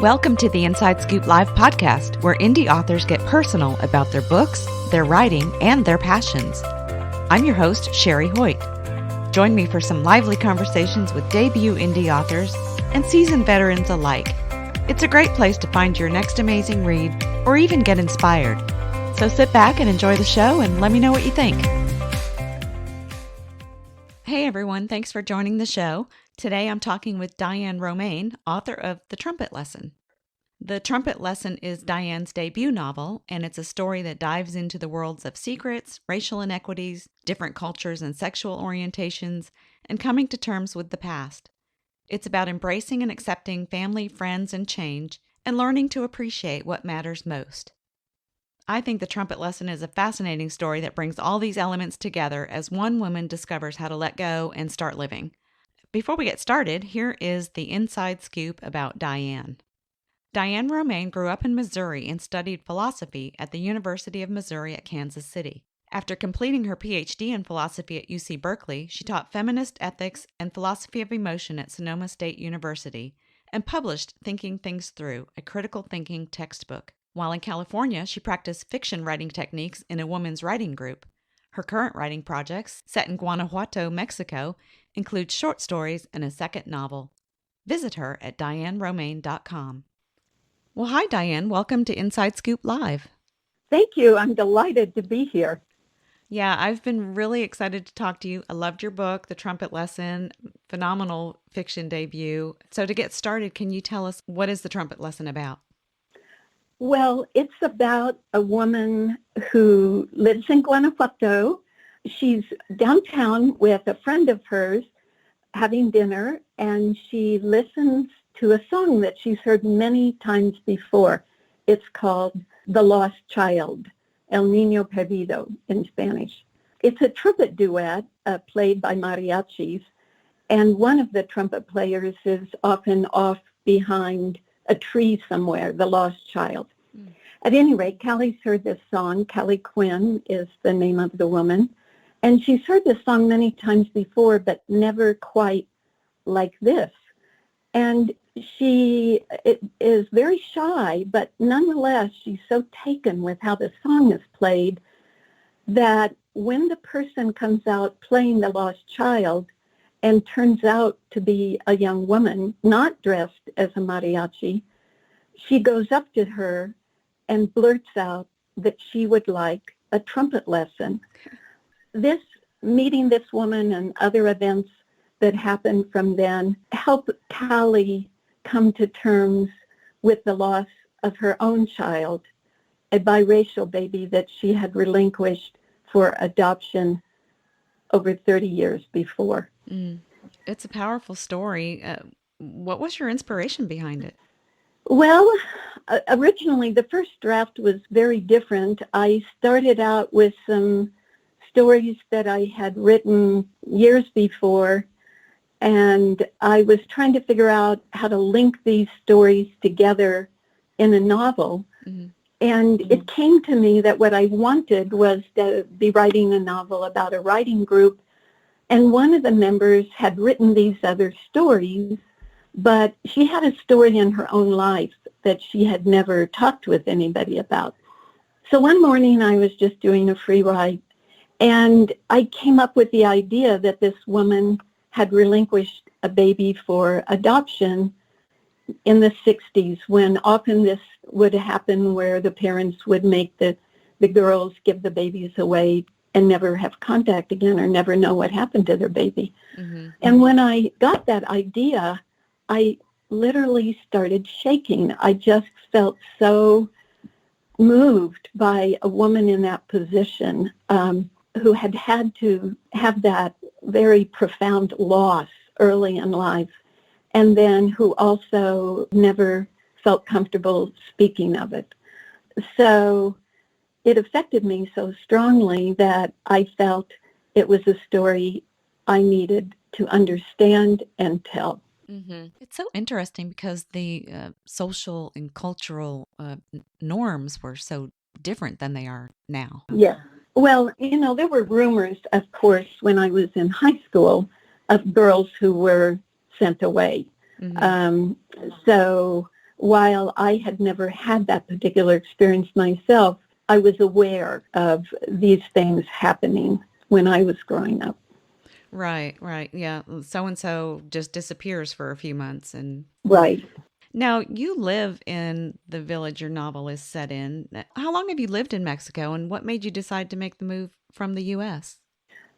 Welcome to the Inside Scoop Live podcast, where indie authors get personal about their books, their writing, and their passions. I'm your host, Sherry Hoyt. Join me for some lively conversations with debut indie authors and seasoned veterans alike. It's a great place to find your next amazing read or even get inspired. So sit back and enjoy the show and let me know what you think. Hey everyone, thanks for joining the show. Today I'm talking with Dianne Romain, author of The Trumpet Lesson. The Trumpet Lesson is Dianne's debut novel, and it's a story that dives into the worlds of secrets, racial inequities, different cultures and sexual orientations, and coming to terms with the past. It's about embracing and accepting family, friends, and change, and learning to appreciate what matters most. I think The Trumpet Lesson is a fascinating story that brings all these elements together as one woman discovers how to let go and start living. Before we get started, here is the inside scoop about Dianne. Dianne Romain grew up in Missouri and studied philosophy at the University of Missouri at Kansas City. After completing her PhD in philosophy at UC Berkeley, she taught feminist ethics and philosophy of emotion at Sonoma State University and published Thinking Things Through, a critical thinking textbook. While in California, she practiced fiction writing techniques in a women's writing group. Her current writing projects, set in Guanajuato, Mexico, include short stories and a second novel. Visit her at dianneromain.com. Well, hi, Dianne. Welcome to Inside Scoop Live. Thank you. I'm delighted to be here. Yeah, I've been really excited to talk to you. I loved your book, The Trumpet Lesson, phenomenal fiction debut. So to get started, can you tell us what is The Trumpet Lesson about? Well, it's about a woman who lives in Guanajuato. She's downtown with a friend of hers having dinner, and she listens to a song that she's heard many times before. It's called The Lost Child, El Niño Perdido in Spanish. It's a trumpet duet played by mariachis, and one of the trumpet players is often off behind a tree somewhere, the lost child. At any rate, Callie's heard this song. Callie Quinn is the name of the woman, and she's heard this song many times before, but never quite like this. And she is very shy, but nonetheless, she's so taken with how the song is played that when the person comes out playing the lost child and turns out to be a young woman, not dressed as a mariachi, she goes up to her and blurts out that she would like a trumpet lesson. This meeting this woman and other events that happened from then helped Callie come to terms with the loss of her own child, a biracial baby that she had relinquished for adoption over 30 years before. It's a powerful story. What was your inspiration behind it? Well, originally the first draft was very different. I started out with some stories that I had written years before, and I was trying to figure out how to link these stories together in a novel. And it came to me that what I wanted was to be writing a novel about a writing group, and one of the members had written these other stories, but she had a story in her own life that she had never talked with anybody about. So one morning I was just doing a free write, and I came up with the idea that this woman had relinquished a baby for adoption in the 60s, when often this would happen where the parents would make the girls give the babies away and never have contact again or never know what happened to their baby. And when I got that idea, I literally started shaking. I just felt so moved by a woman in that position who had to have that very profound loss early in life, and then who also never felt comfortable speaking of it. So it affected me so strongly that I felt it was a story I needed to understand and tell. It's so interesting because the social and cultural norms were so different than they are now. Yeah. Well, there were rumors, of course, when I was in high school of girls who were sent away. So while I had never had that particular experience myself, I was aware of these things happening when I was growing up. Right, right. Yeah. So and so just disappears for a few months. And Right. now you live in the village your novel is set in. How long have you lived in Mexico, and what made you decide to make the move from the US?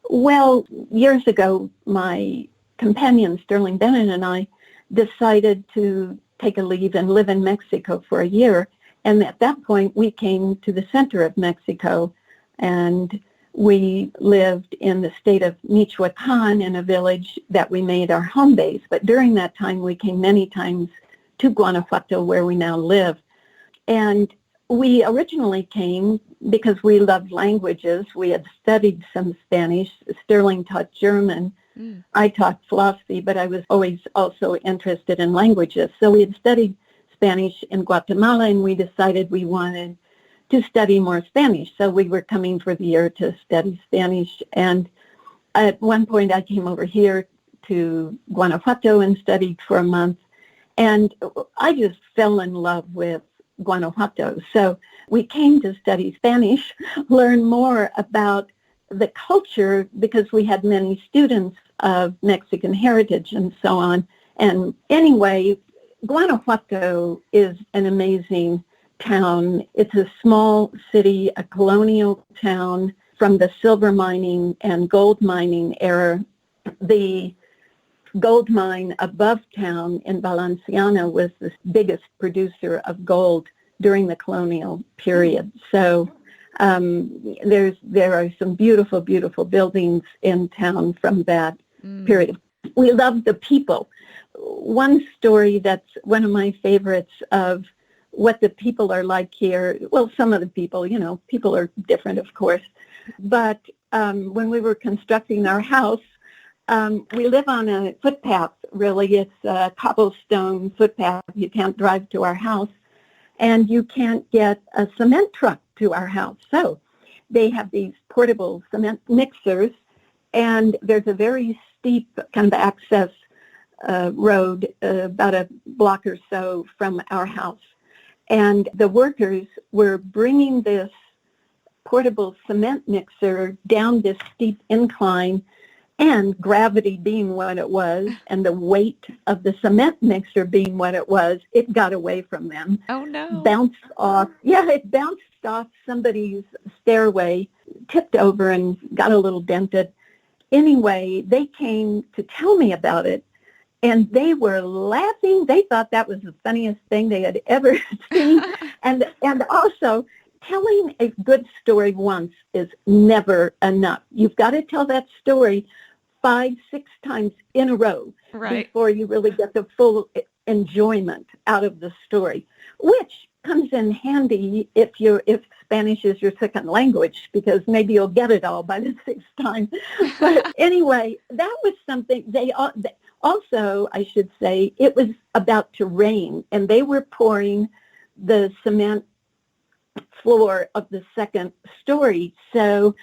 Well, years ago, my companion, Sterling Bennett, and I decided to take a leave and live in Mexico for a year. And at that point, we came to the center of Mexico, and we lived in the state of Michoacan in a village that we made our home base. But during that time, we came many times to Guanajuato, where we now live. And we originally came because we loved languages. We had studied some Spanish. Sterling taught German. Mm. I taught philosophy, but I was always also interested in languages. So we had studied Spanish in Guatemala, and we decided we wanted to study more Spanish. So we were coming for the year to study Spanish. And at one point, I came over here to Guanajuato and studied for a month. And I just fell in love with Guanajuato. So we came to study Spanish, learn more about the culture, because we had many students of Mexican heritage and so on. And anyway, Guanajuato is an amazing town. It's a small city, a colonial town from the silver mining and gold mining era. The gold mine above town in Valenciana was the biggest producer of gold during the colonial period. So there are some beautiful, beautiful buildings in town from that period. We love the people. One story that's one of my favorites of what the people are like here, well, some of the people, people are different, of course, but when we were constructing our house, we live on a footpath, really. It's a cobblestone footpath. You can't drive to our house, and you can't get a cement truck to our house. So they have these portable cement mixers, and there's a very steep kind of access road about a block or so from our house. And the workers were bringing this portable cement mixer down this steep incline, and gravity being what it was, and the weight of the cement mixer being what it was, it got away from them. Oh, no. Bounced off. Yeah, it bounced off somebody's stairway, tipped over and got a little dented. Anyway, they came to tell me about it, and they were laughing. They thought that was the funniest thing they had ever seen. And also, telling a good story once is never enough. You've got to tell that story 5-6 times in a row before you really get the full enjoyment out of the story, which comes in handy if Spanish is your second language, because maybe you'll get it all by the 6th time. But anyway, that was something they also, I should say, it was about to rain, and they were pouring the cement floor of the second story. So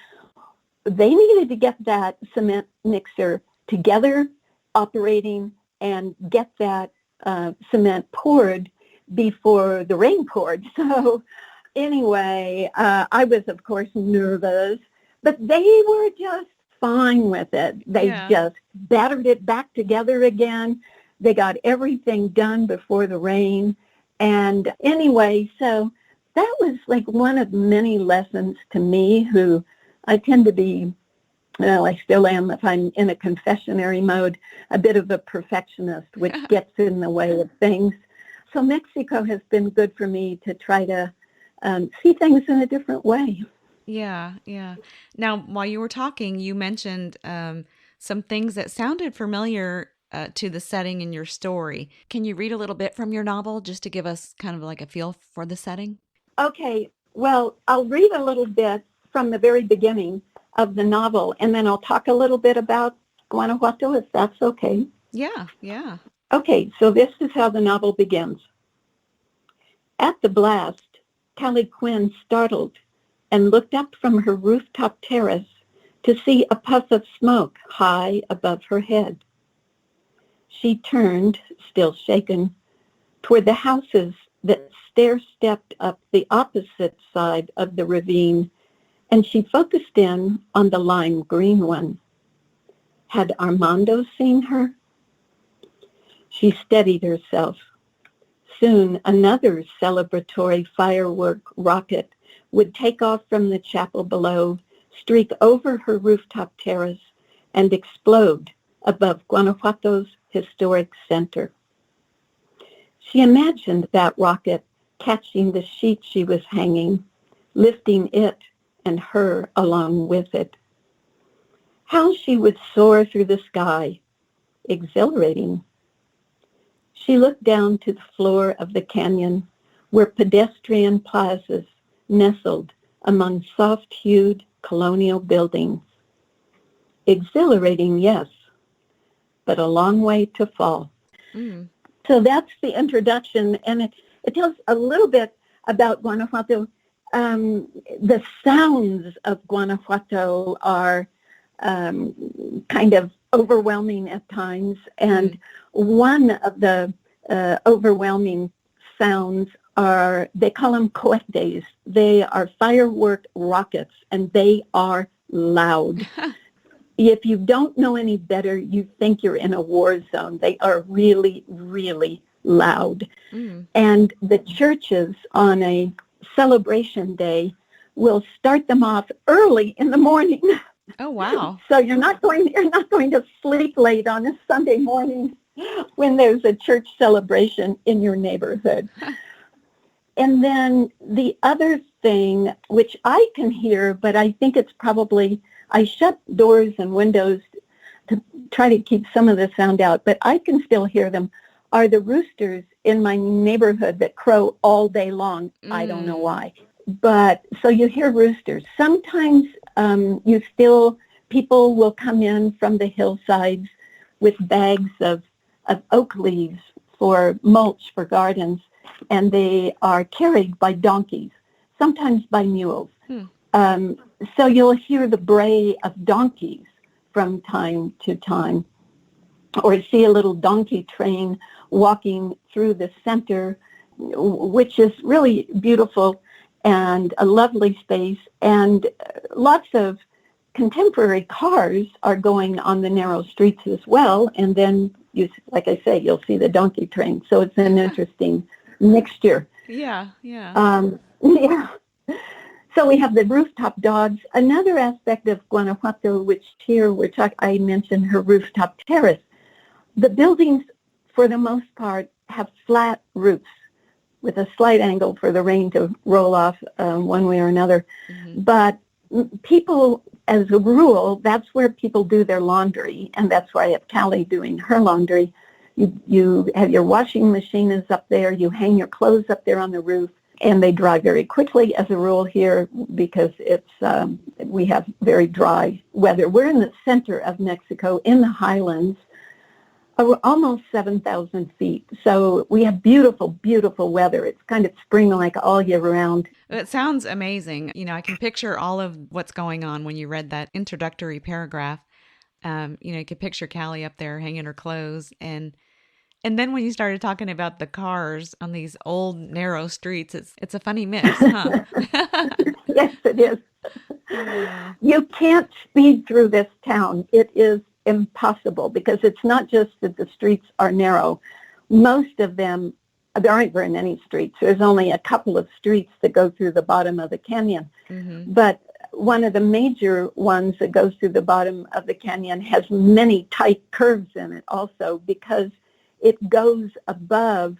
they needed to get that cement mixer together, operating, and get that cement poured before the rain poured. So anyway, I was, of course, nervous, but they were just fine with it. They just battered it back together again. They got everything done before the rain. And anyway, so that was like one of many lessons to me, who I tend to be, well, I still am if I'm in a confessionary mode, a bit of a perfectionist, which gets in the way of things. So Mexico has been good for me to try to see things in a different way. Yeah, yeah. Now, while you were talking, you mentioned some things that sounded familiar to the setting in your story. Can you read a little bit from your novel just to give us kind of like a feel for the setting? Okay, well, I'll read a little bit from the very beginning of the novel, and then I'll talk a little bit about Guanajuato, if that's okay. Yeah, yeah. Okay, so this is how the novel begins. At the blast, Callie Quinn startled and looked up from her rooftop terrace to see a puff of smoke high above her head. She turned, still shaken, toward the houses that stair-stepped up the opposite side of the ravine, and she focused in on the lime green one. Had Armando seen her? She steadied herself. Soon another celebratory firework rocket would take off from the chapel below, streak over her rooftop terrace, and explode above Guanajuato's historic center. She imagined that rocket catching the sheet she was hanging, lifting it and her along with it. How she would soar through the sky, exhilarating. She looked down to the floor of the canyon where pedestrian plazas nestled among soft-hued colonial buildings. Exhilarating, yes, but a long way to fall. Mm. So that's the introduction, and it tells a little bit about Guanajuato. The sounds of Guanajuato are kind of overwhelming at times, and one of the overwhelming sounds are, they call them cohetes. They are firework rockets, and they are loud. If you don't know any better, you think you're in a war zone. They are really, really loud. Mm. And the churches on a celebration day will start them off early in the morning. Oh, wow. So you're not going to sleep late on a Sunday morning when there's a church celebration in your neighborhood. And then the other thing, which I can hear, but I think it's probably, I shut doors and windows to try to keep some of the sound out, but I can still hear them, are the roosters in my neighborhood that crow all day long. I don't know why. But so you hear roosters. Sometimes people will come in from the hillsides with bags of oak leaves for mulch for gardens, and they are carried by donkeys, sometimes by mules. So you'll hear the bray of donkeys from time to time, or see a little donkey train walking through the center, which is really beautiful and a lovely space, and lots of contemporary cars are going on the narrow streets as well, and then, like I say, you'll see the donkey train, so it's an interesting mixture. Yeah. Yeah. So we have the rooftop dogs. Another aspect of Guanajuato, which here I mentioned her rooftop terrace. The buildings, for the most part, have flat roofs with a slight angle for the rain to roll off one way or another. Mm-hmm. But people, as a rule, that's where people do their laundry, and that's where I have Callie doing her laundry. You have your washing machine is up there, you hang your clothes up there on the roof, and they dry very quickly as a rule here because we have very dry weather. We're in the center of Mexico in the highlands, almost 7,000 feet. So we have beautiful, beautiful weather. It's kind of spring-like all year round. It sounds amazing. I can picture all of what's going on when you read that introductory paragraph. You could picture Callie up there hanging her clothes. And then when you started talking about the cars on these old narrow streets, it's a funny mix, huh? Yes, it is. You can't speed through this town. It is impossible because it's not just that the streets are narrow. Most of them, there aren't very many streets. There's only a couple of streets that go through the bottom of the canyon. Mm-hmm. But one of the major ones that goes through the bottom of the canyon has many tight curves in it also because it goes above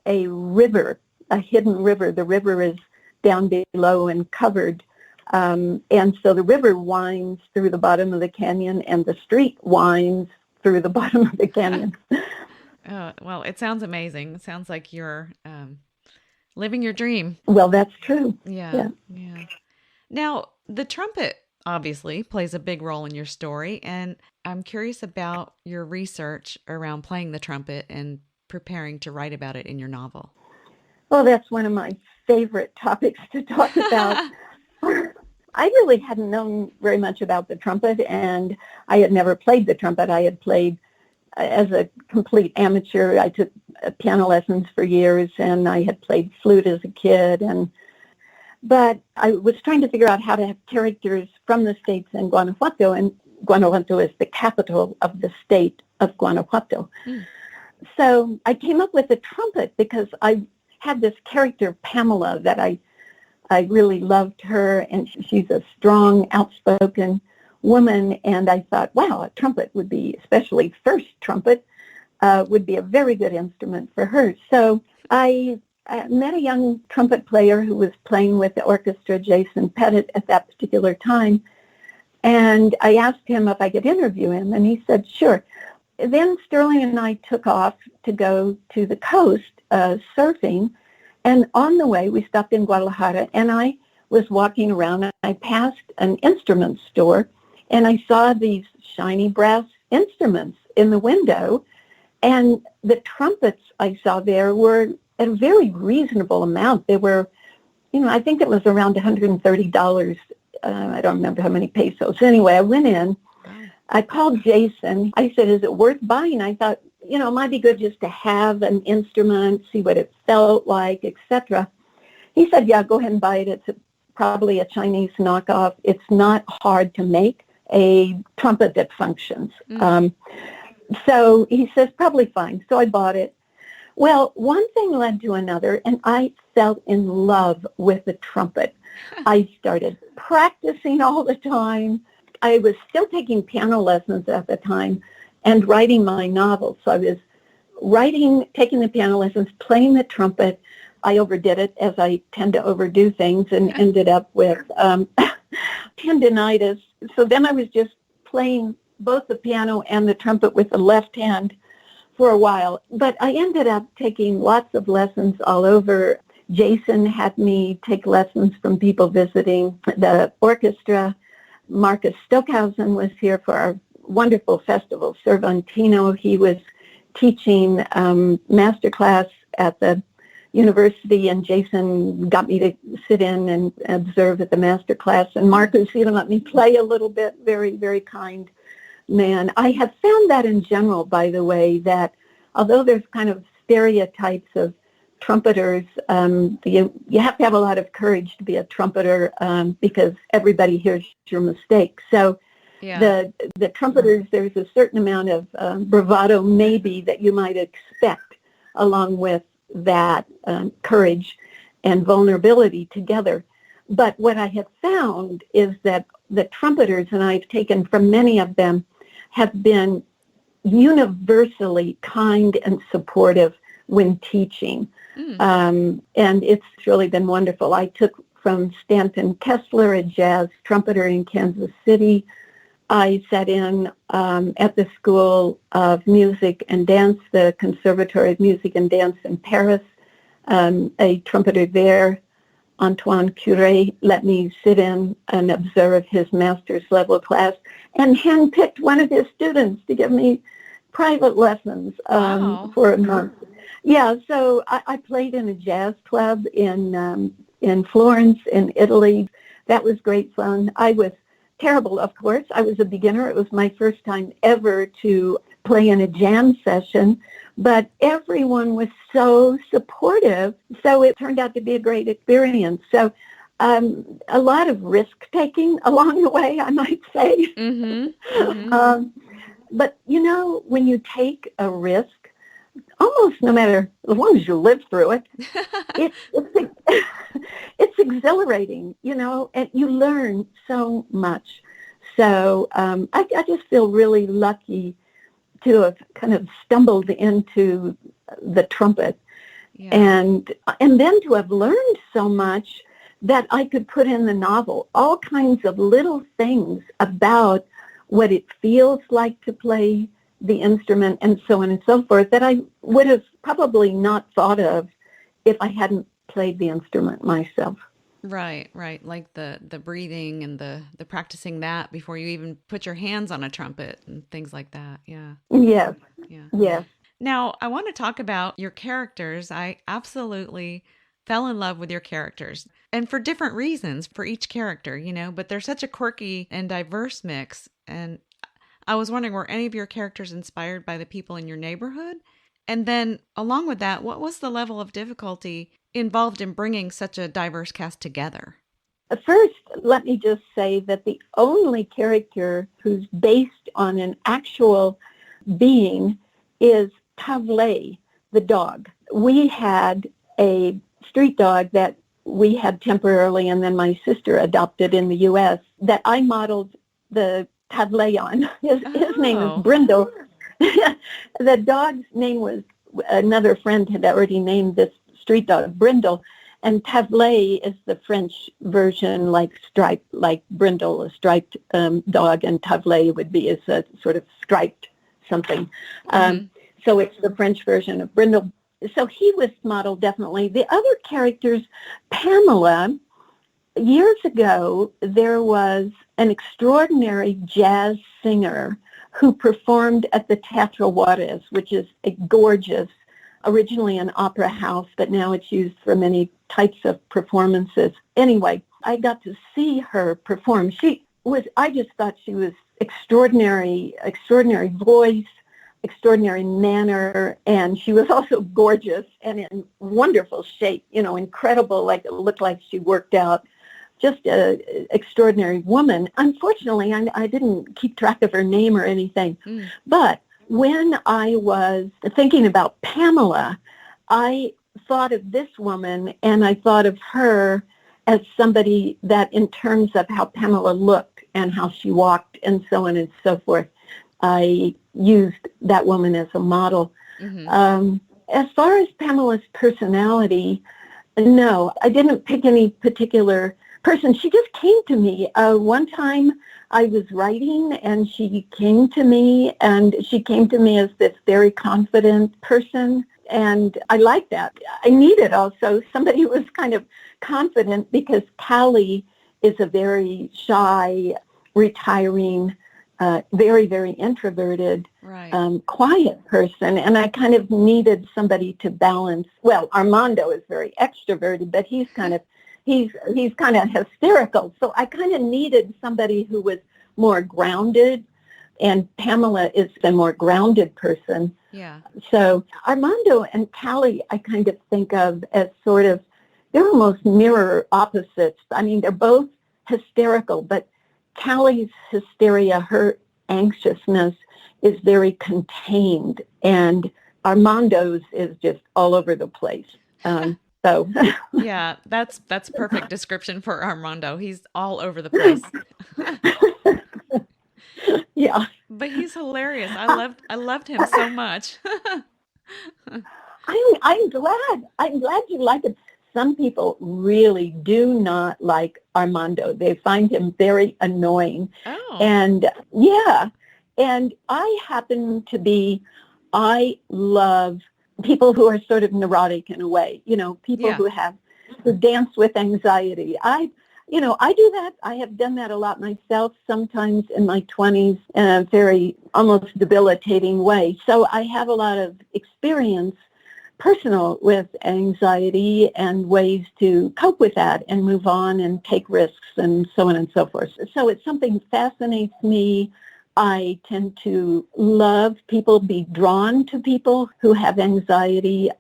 a river, a hidden river. The river is down below and covered. And so the river winds through the bottom of the canyon and the street winds through the bottom of the canyon. Well, it sounds amazing. It sounds like you're living your dream. Well, that's true. Yeah. Now, the trumpet obviously plays a big role in your story, and I'm curious about your research around playing the trumpet and preparing to write about it in your novel. Well, that's one of my favorite topics to talk about. I really hadn't known very much about the trumpet, and I had never played the trumpet. I had played as a complete amateur. I took piano lessons for years, and I had played flute as a kid, but I was trying to figure out how to have characters from the States in Guanajuato, and Guanajuato is the capital of the state of Guanajuato. Mm. So I came up with a trumpet because I had this character, Pamela, that I really loved her, and she's a strong, outspoken woman, and I thought, wow, a trumpet would be, especially first trumpet, would be a very good instrument for her. So I met a young trumpet player who was playing with the orchestra, Jason Pettit, at that particular time, and I asked him if I could interview him, and he said, sure. Then Sterling and I took off to go to the coast surfing, and on the way we stopped in Guadalajara, and I was walking around, and I passed an instrument store, and I saw these shiny brass instruments in the window, and the trumpets I saw there were at a very reasonable amount. They were, I think it was around $130. I don't remember how many pesos. Anyway, I went in. I called Jason. I said, is it worth buying? I thought, it might be good just to have an instrument, see what it felt like, etc. He said, yeah, go ahead and buy it. It's probably a Chinese knockoff. It's not hard to make a trumpet that functions. Mm. So he says, probably fine. So I bought it. Well, one thing led to another, and I fell in love with the trumpet. I started practicing all the time. I was still taking piano lessons at the time and writing my novels. So I was writing, taking the piano lessons, playing the trumpet. I overdid it, as I tend to overdo things, and ended up with tendinitis. So then I was just playing both the piano and the trumpet with the left hand for a while. But I ended up taking lots of lessons all over. Jason had me take lessons from people visiting the orchestra. Marcus Stockhausen was here for our wonderful festival, Cervantino. He was teaching master class at the university, and Jason got me to sit in and observe at the master class. And Marcus even let me play a little bit. Very, very kind man. I have found that in general, by the way, that although there's kind of stereotypes of trumpeters, you have to have a lot of courage to be a trumpeter because everybody hears your mistakes. So yeah. The trumpeters, there's a certain amount of bravado maybe that you might expect along with that courage and vulnerability together. But what I have found is that the trumpeters, and I've taken from many of them, have been universally kind and supportive when teaching. And it's really been wonderful. I took from Stanton Kessler, a jazz trumpeter in Kansas City. I sat in at the School of Music and Dance, the Conservatory of Music and Dance in Paris. A trumpeter there, Antoine Curé, let me sit in and observe his master's level class, and handpicked one of his students to give me private lessons for a month. Yeah, so I played in a jazz club in Florence, in Italy. That was great fun. I was terrible, of course. I was a beginner. It was my first time ever to play in a jam session, but everyone was so supportive, so it turned out to be a great experience. So a lot of risk-taking along the way, I might say. Mm-hmm. Mm-hmm. But, when you take a risk, almost no matter, as long as you live through it, it's exhilarating, and you learn so much. So I just feel really lucky to have kind of stumbled into the trumpet, and then to have learned so much that I could put in the novel, all kinds of little things about what it feels like to play the instrument and so on and so forth that I would have probably not thought of if I hadn't played the instrument myself. Right. Like the breathing and the practicing that before you even put your hands on a trumpet and things like that. Yeah. Yes. Yeah. Yes. Now, I want to talk about your characters. I absolutely fell in love with your characters, and for different reasons for each character, but they're such a quirky and diverse mix. And I was wondering, were any of your characters inspired by the people in your neighborhood? And then along with that, what was the level of difficulty involved in bringing such a diverse cast together? First, let me just say that the only character who's based on an actual being is Tavley, the dog. We had a street dog that we had temporarily, and then my sister adopted in the U.S., that I modeled the Tavley on. His name is Oh. Brindle. The dog's name was, another friend had already named this street dog Brindle, and Tavley is the French version, like striped, like Brindle, a striped dog, and Tavley would be as a sort of striped something. So it's the French version of Brindle. So he was modeled definitely. The other characters, Pamela, years ago, there was an extraordinary jazz singer who performed at the Teatro Juarez, which is a gorgeous, originally an opera house, but now it's used for many types of performances. Anyway, I got to see her perform. I just thought she was extraordinary voice, extraordinary manner, and she was also gorgeous and in wonderful shape, incredible, like it looked like she worked out. Just an extraordinary woman. Unfortunately, I didn't keep track of her name or anything. But when I was thinking about Pamela, I thought of this woman, and I thought of her as somebody that, in terms of how Pamela looked and how she walked and so on and so forth, I used that woman as a model. As far as Pamela's personality, no, I didn't pick any particular person. She just came to me. One time I was writing, and she came to me as this very confident person, and I liked that. I needed also somebody who was kind of confident, because Callie is a very shy, retiring, very, very introverted, quiet person, and I kind of needed somebody to balance. Well, Armando is very extroverted, but he's kind of hysterical. So I kind of needed somebody who was more grounded, and Pamela is the more grounded person. Yeah. So Armando and Callie, I kind of think of as sort of, they're almost mirror opposites. I mean, they're both hysterical, but Callie's hysteria, her anxiousness, is very contained, and Armando's is just all over the place. So Yeah, that's perfect description for Armando. He's all over the place. yeah. But he's hilarious. I loved him so much. I'm glad you like it. Some people really do not like Armando. They find him very annoying. Oh. And and I love people who are sort of neurotic in a way, people who dance with anxiety. I do that. I have done that a lot myself, sometimes in my 20s, in a very almost debilitating way. So I have a lot of experience personal with anxiety and ways to cope with that and move on and take risks and so on and so forth. So it's something that fascinates me. I tend to love people, be drawn to people who have anxiety.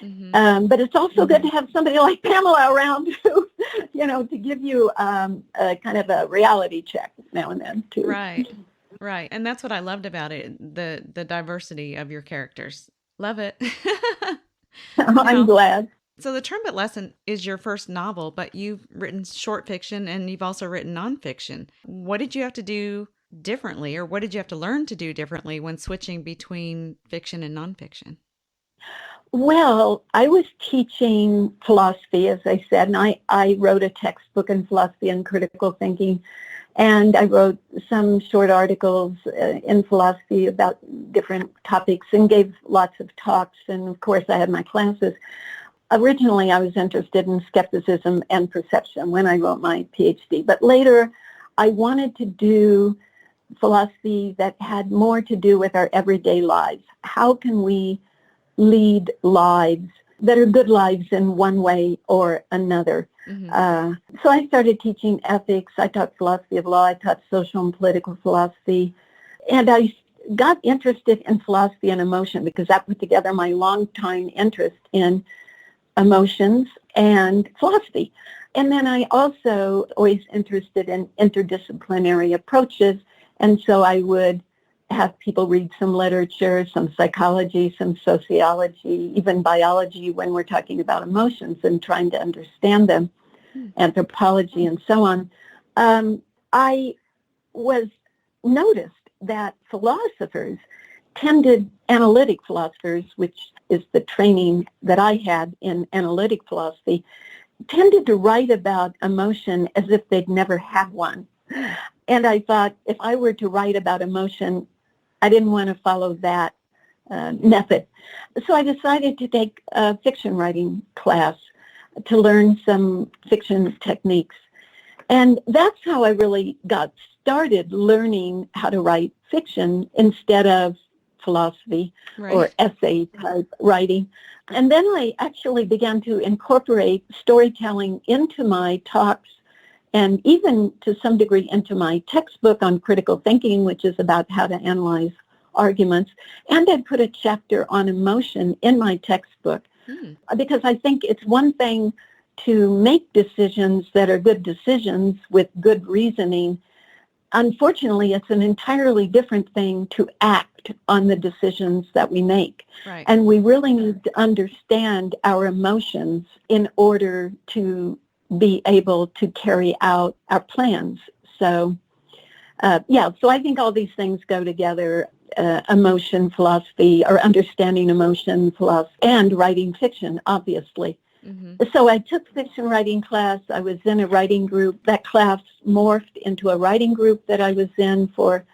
But it's also good to have somebody like Pamela around who, to give you a kind of a reality check now and then too. Right. And that's what I loved about it, the diversity of your characters. Love it. I'm glad. So The Trumpet Lesson is your first novel, but you've written short fiction and you've also written nonfiction. What did you have to do differently, or what did you have to learn to do differently when switching between fiction and nonfiction? Well, I was teaching philosophy, as I said, and I wrote a textbook in philosophy and critical thinking, and I wrote some short articles in philosophy about different topics and gave lots of talks, and of course I had my classes. Originally, I was interested in skepticism and perception when I wrote my PhD, but later I wanted to do philosophy that had more to do with our everyday lives. How can we lead lives that are good lives in one way or another? So I started teaching ethics. I taught philosophy of law. I taught social and political philosophy. And I got interested in philosophy and emotion because that put together my long-time interest in emotions and philosophy. And then I also always interested in interdisciplinary approaches, and so I would have people read some literature, some psychology, some sociology, even biology when we're talking about emotions and trying to understand them, anthropology and so on. I was noticed that analytic philosophers, which is the training that I had in analytic philosophy, tended to write about emotion as if they'd never had one. And I thought if I were to write about emotion, I didn't want to follow that method. So I decided to take a fiction writing class to learn some fiction techniques. And that's how I really got started learning how to write fiction instead of philosophy or essay type writing. And then I actually began to incorporate storytelling into my talks and even to some degree into my textbook on critical thinking, which is about how to analyze arguments. And I put a chapter on emotion in my textbook because I think it's one thing to make decisions that are good decisions with good reasoning. Unfortunately, it's an entirely different thing to act on the decisions that we make. Right. And we really need to understand our emotions in order to be able to carry out our plans. So, so I think all these things go together, emotion, philosophy, or understanding emotion, philosophy, and writing fiction, obviously. Mm-hmm. So I took fiction writing class. I was in a writing group. That class morphed into a writing group that I was in for,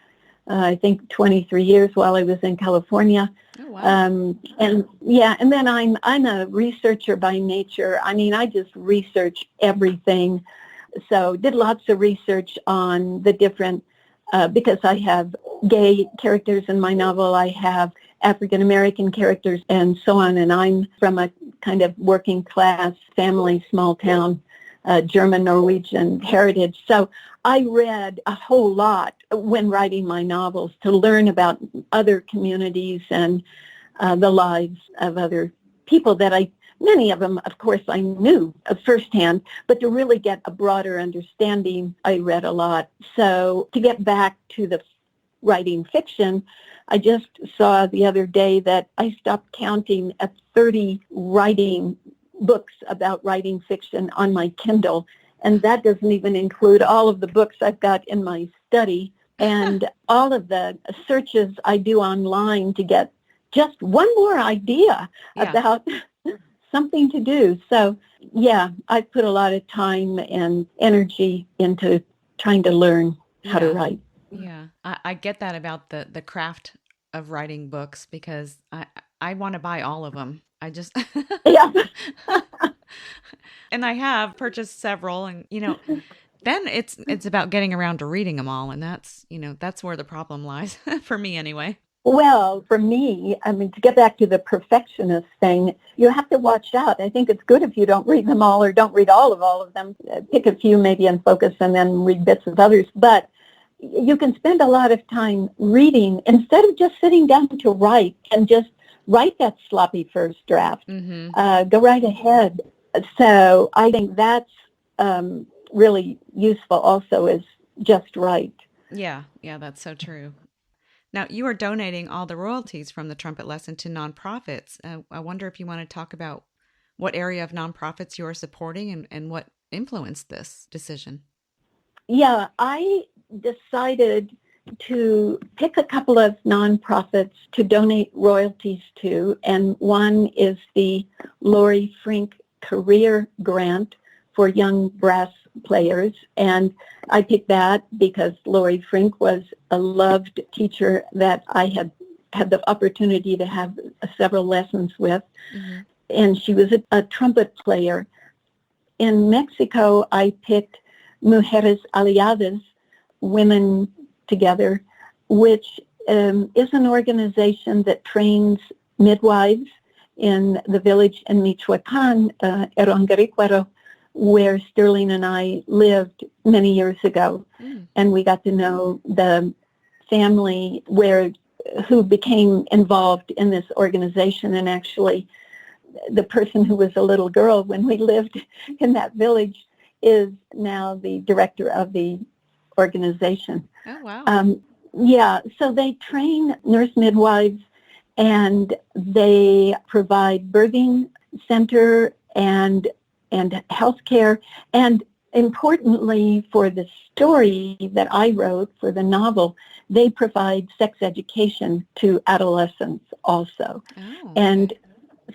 I think, 23 years while I was in California. Oh, wow. And then I'm a researcher by nature. I mean, I just research everything. So did lots of research on the different, because I have gay characters in my novel, I have African American characters and so on, and I'm from a kind of working class family, small town, German Norwegian heritage. So I read a whole lot when writing my novels to learn about other communities and the lives of other people that many of them, of course, I knew firsthand, but to really get a broader understanding, I read a lot. So to get back to the writing fiction, I just saw the other day that I stopped counting at 30 writing books about writing fiction on my Kindle, and that doesn't even include all of the books I've got in my study and all of the searches I do online to get just one more idea about something to do. So, I put a lot of time and energy into trying to learn how to write. Yeah, I get that about the craft of writing books because I want to buy all of them. I just and I have purchased several, and then it's about getting around to reading them all, and that's where the problem lies for me anyway. Well, for me, I mean, to get back to the perfectionist thing, you have to watch out. I think it's good if you don't read them all or don't read all of them. Pick a few maybe and focus and then read bits of others. But you can spend a lot of time reading instead of just sitting down to write and just write that sloppy first draft. Mm-hmm. Go right ahead. So I think that's really useful also is just write. Yeah, that's so true. Now, you are donating all the royalties from the Trumpet Lesson to nonprofits. I wonder if you want to talk about what area of nonprofits you are supporting and what influenced this decision. Yeah, I decided to pick a couple of nonprofits to donate royalties to, and one is the Lori Frink Career Grant for young brass players, and I picked that because Lori Frink was a loved teacher that I had the opportunity to have several lessons with, mm-hmm. and she was a trumpet player. In Mexico, I picked Mujeres Aliadas, Women Together, which is an organization that trains midwives in the village in Michoacan, Guanajuato, where Sterling and I lived many years ago. Mm. And we got to know the family where who became involved in this organization, and actually the person who was a little girl when we lived in that village is now the director of the organization. Oh, wow. Yeah, so they train nurse midwives, and they provide birthing center and health care. And importantly, for the story that I wrote for the novel, they provide sex education to adolescents also. Oh, And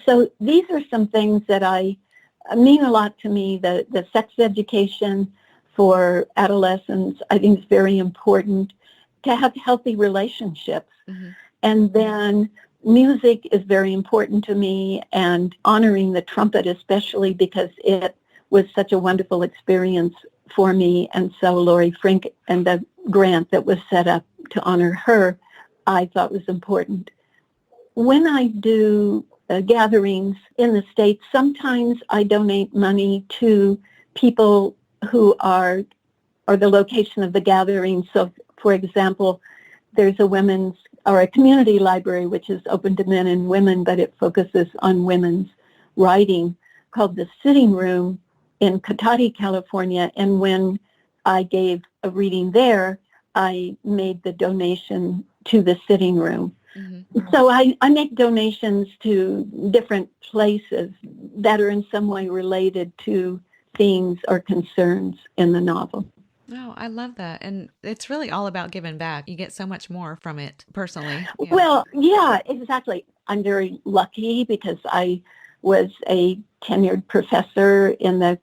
so these are some things that mean a lot to me. The sex education for adolescents, I think, is very important to have healthy relationships. mm-hmm. And then music is very important to me, and honoring the trumpet especially, because it was such a wonderful experience for me. And so Lori Frink and the grant that was set up to honor her, I thought was important. When I do gatherings in the States, sometimes I donate money to people who are the location of the gathering. So, for example, there's a community library which is open to men and women, but it focuses on women's writing, called the Sitting Room in Cotati, California. And when I gave a reading there, I made the donation to the Sitting Room. Mm-hmm. So I make donations to different places that are in some way related to themes or concerns in the novel. Oh, I love that. And it's really all about giving back. You get so much more from it personally. Yeah. Well, yeah, exactly. I'm very lucky because I was a tenured professor in the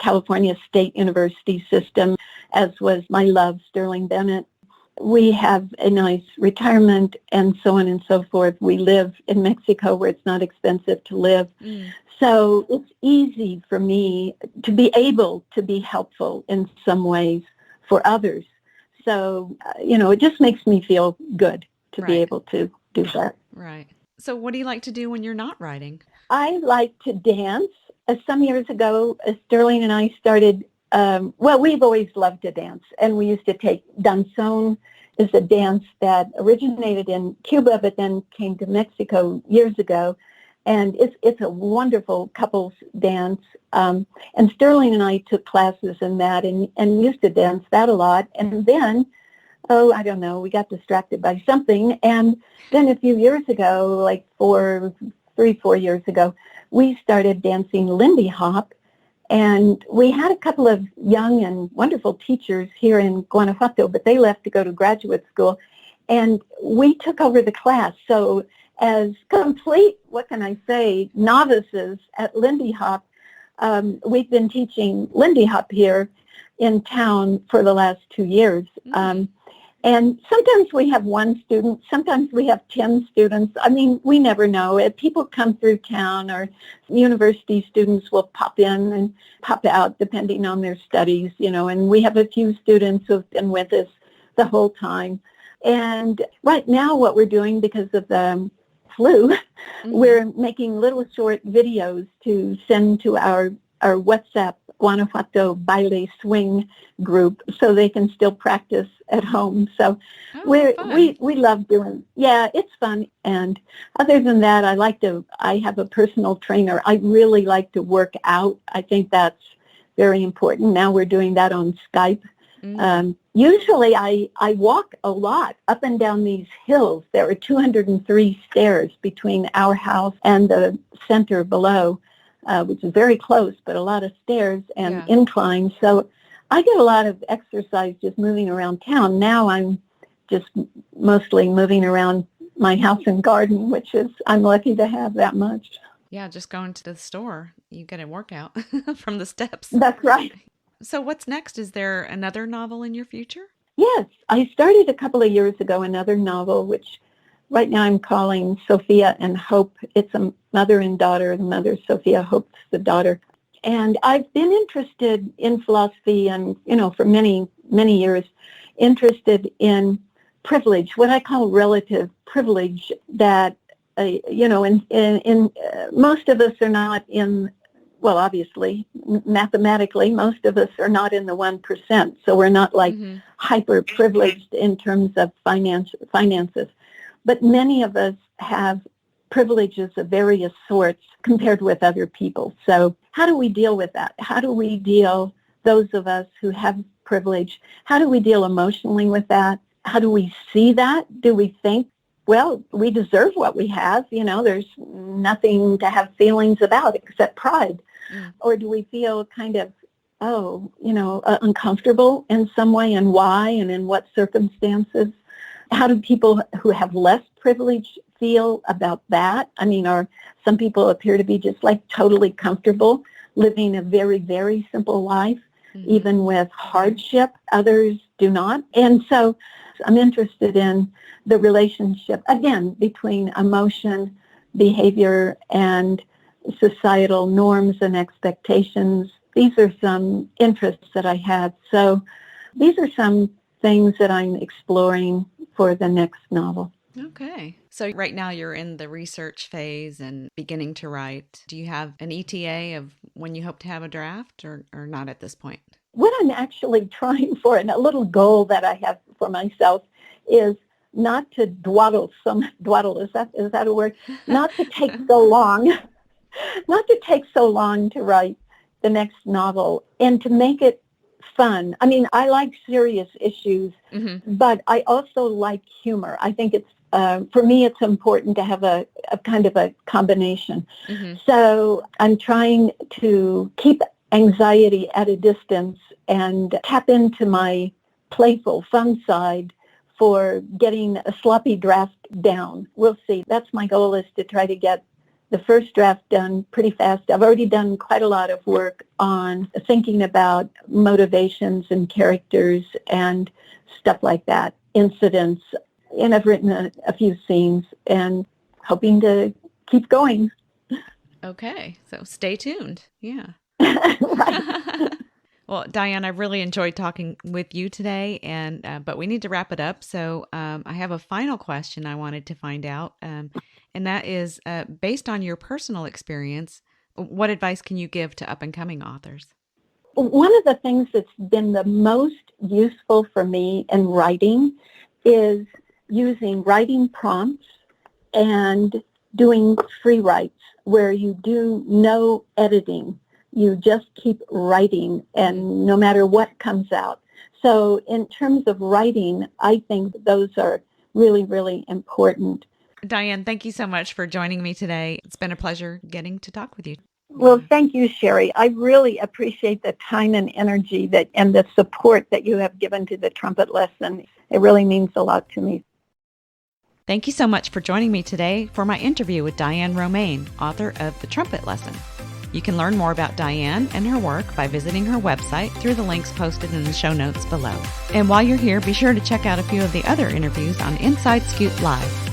California State University system, as was my love, Sterling Bennett. We have a nice retirement and so on and so forth. We live in Mexico where it's not expensive to live. Mm. So it's easy for me to be able to be helpful in some ways for others. So, it just makes me feel good to be able to do that. Right. So what do you like to do when you're not writing? I like to dance. Some years ago, Sterling and I started, we've always loved to dance. And we used to take danzón, is a dance that originated in Cuba but then came to Mexico years ago. And it's a wonderful couples dance. And Sterling and I took classes in that and used to dance that a lot. And then, I don't know, we got distracted by something. And then a few years ago, like 4 years ago, we started dancing Lindy Hop. And we had a couple of young and wonderful teachers here in Guanajuato, but they left to go to graduate school. And we took over the class. So as complete, novices at Lindy Hop, we've been teaching Lindy Hop here in town for the last 2 years. And sometimes we have one student, sometimes we have 10 students. I mean, we never know. If people come through town, or university students will pop in and pop out depending on their studies, and we have a few students who've been with us the whole time. And right now what we're doing, because of the flu, we're making little short videos to send to our WhatsApp Guanajuato Baile Swing group so they can still practice at home. So we love doing, it's fun. And other than that, I have a personal trainer. I really like to work out. I think that's very important. Now we're doing that on Skype. Usually I walk a lot up and down these hills. There are 203 stairs between our house and the center below, which is very close, but a lot of stairs and inclines. So I get a lot of exercise just moving around town. Now I'm just mostly moving around my house and garden, which is, I'm lucky to have that much. Yeah, just going to the store, you get a workout from the steps. That's right. So what's next? Is there another novel in your future? Yes, I started a couple of years ago another novel, which right now I'm calling Sophia and Hope. It's a mother and daughter. The mother, Sophia, Hope's the daughter. And I've been interested in philosophy and, for many, many years, interested in privilege, what I call relative privilege, that, in most of us are not in, well, obviously, mathematically, most of us are not in the 1%. So we're not like hyper privileged in terms of finances. but many of us have privileges of various sorts compared with other people. So how do we deal with that? How do we deal, those of us who have privilege, how do we deal emotionally with that? How do we see that? Do we think, well, we deserve what we have, there's nothing to have feelings about except pride? Or do we feel kind of, uncomfortable in some way, and why, and in what circumstances? How do people who have less privilege feel about that? Some people appear to be just like totally comfortable living a very, very simple life, even with hardship. Others do not. And so I'm interested in the relationship, again, between emotion, behavior, and societal norms and expectations. These are some interests that I have. So these are some things that I'm exploring for the next novel. Okay. So right now you're in the research phase and beginning to write. Do you have an ETA of when you hope to have a draft, or not at this point? What I'm actually trying for, and a little goal that I have for myself, is not to dawdle, is that a word? Not to take so long, to write the next novel, and to make it fun. I like serious issues, but I also like humor. I think it's, for me, it's important to have a kind of a combination. So I'm trying to keep anxiety at a distance and tap into my playful, fun side for getting a sloppy draft down. We'll see. That's my goal, is to try to get the first draft done pretty fast. I've already done quite a lot of work on thinking about motivations and characters and stuff like that, incidents, and I've written a few scenes and hoping to keep going. Okay, so stay tuned. Yeah. Right. Well, Dianne, I really enjoyed talking with you today, but we need to wrap it up. So I have a final question I wanted to find out, and that is, based on your personal experience, what advice can you give to up-and-coming authors? One of the things that's been the most useful for me in writing is using writing prompts and doing free writes, where you do no editing. You just keep writing, and no matter what comes out. So in terms of writing, I think those are really, really important. Dianne, thank you so much for joining me today. It's been a pleasure getting to talk with you. Well, thank you, Sherry. I really appreciate the time and energy and the support that you have given to the Trumpet Lesson. It really means a lot to me. Thank you so much for joining me today for my interview with Dianne Romain, author of The Trumpet Lesson. You can learn more about Dianne and her work by visiting her website through the links posted in the show notes below. And while you're here, be sure to check out a few of the other interviews on Inside Scoop Live.